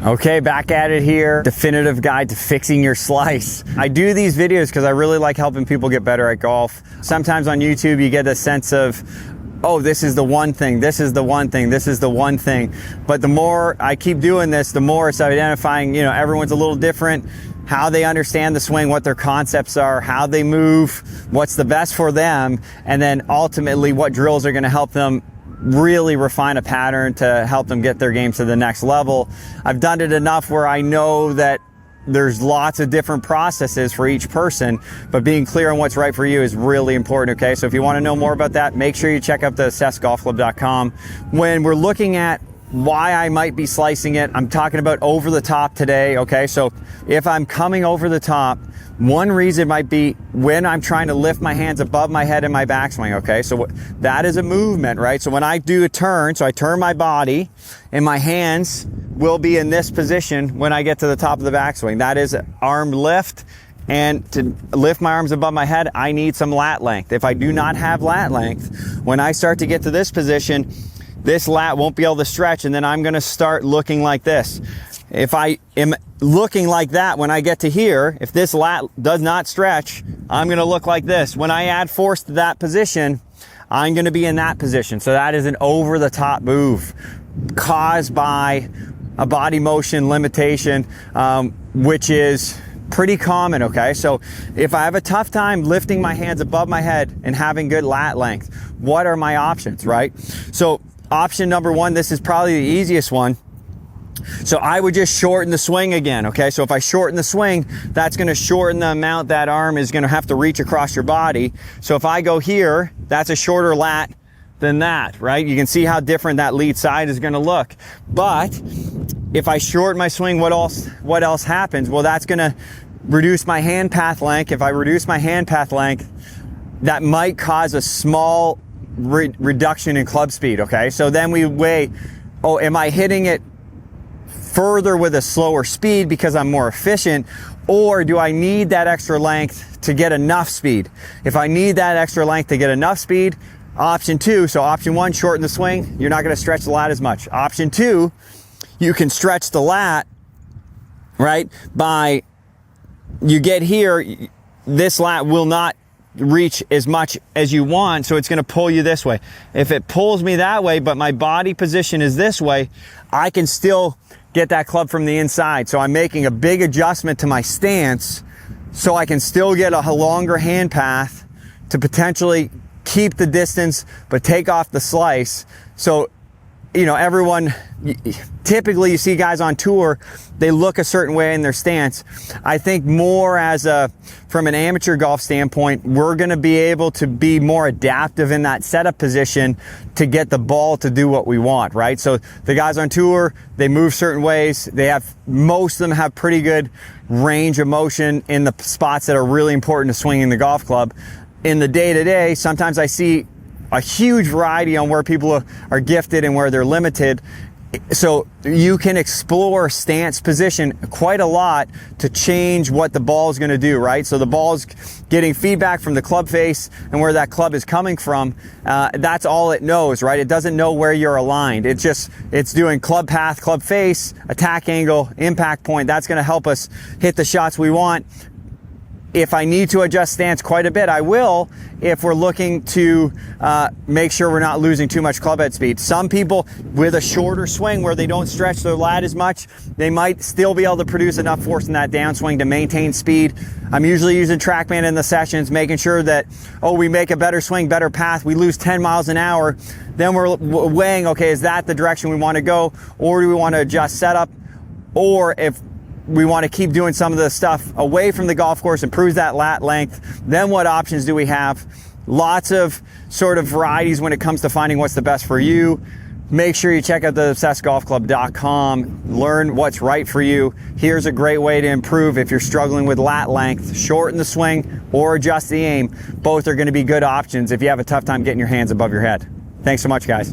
Okay, back at it here. Definitive guide to fixing your slice. I do these videos because I really like helping people get better at golf. Sometimes on YouTube you get a sense of, oh, this is the one thing, this is the one thing, this is the one thing. But the more I keep doing this, the more it's identifying, you know, everyone's a little different, how they understand the swing, what their concepts are, how they move, what's the best for them, and then ultimately what drills are gonna help them really refine a pattern to help them get their game to the next level. I've done it enough where I know that there's lots of different processes for each person, but being clear on what's right for you is really important, okay? So if you want to know more about that, make sure you check out the assessgolfclub.com. When we're looking at why I might be slicing it, I'm talking about over the top today, okay? So if I'm coming over the top, one reason might be when I'm trying to lift my hands above my head in my backswing, okay? So that is a movement, right? So when I do a turn, so I turn my body and my hands will be in this position when I get to the top of the backswing. That is arm lift. And to lift my arms above my head, I need some lat length. If I do not have lat length, when I start to get to this position, this lat won't be able to stretch, and then I'm gonna start looking like this. If I am looking like that when I get to here, if this lat does not stretch, I'm gonna look like this. When I add force to that position, I'm gonna be in that position. So that is an over-the-top move caused by a body motion limitation, which is pretty common, okay? So if I have a tough time lifting my hands above my head and having good lat length, what are my options, right? So option number one, this is probably the easiest one. So I would just shorten the swing again, okay? So if I shorten the swing, that's gonna shorten the amount that arm is gonna have to reach across your body. So if I go here, that's a shorter lat than that, right? You can see how different that lead side is gonna look. But if I shorten my swing, what else happens? Well, that's gonna reduce my hand path length. If I reduce my hand path length, that might cause a small reduction in club speed, okay? So then we weigh, oh, am I hitting it further with a slower speed because I'm more efficient, or do I need that extra length to get enough speed? If I need that extra length to get enough speed, option two, so option one, shorten the swing, you're not gonna stretch the lat as much. Option two, you can stretch the lat, right? By, you get here, this lat will not reach as much as you want, so it's gonna pull you this way. If it pulls me that way, but my body position is this way, I can still get that club from the inside. So I'm making a big adjustment to my stance so I can still get a longer hand path to potentially keep the distance, but take off the slice. So, you know, everyone, typically you see guys on tour, they look a certain way in their stance. I think more from an amateur golf standpoint, we're gonna be able to be more adaptive in that setup position to get the ball to do what we want, right? So the guys on tour, they move certain ways. Most of them have pretty good range of motion in the spots that are really important to swinging the golf club. In the day-to-day, sometimes I see a huge variety on where people are gifted and where they're limited. So you can explore stance position quite a lot to change what the ball is going to do, right? So the ball is getting feedback from the club face and where that club is coming from. That's all it knows, right? It doesn't know where you're aligned. It's doing club path, club face, attack angle, impact point. That's going to help us hit the shots we want. If I need to adjust stance quite a bit, I will, if we're looking to make sure we're not losing too much club head speed. Some people with a shorter swing where they don't stretch their lat as much, they might still be able to produce enough force in that downswing to maintain speed. I'm usually using TrackMan in the sessions, making sure that, we make a better swing, better path, we lose 10 miles an hour. Then we're weighing, okay, is that the direction we want to go, or do we want to adjust setup? Or if we want to keep doing some of the stuff away from the golf course, improves that lat length, then what options do we have? Lots of sort of varieties when it comes to finding what's the best for you. Make sure you check out the assessgolfclub.com, learn what's right for you. Here's a great way to improve if you're struggling with lat length. Shorten the swing or adjust the aim. Both are going to be good options if you have a tough time getting your hands above your head. Thanks so much, guys.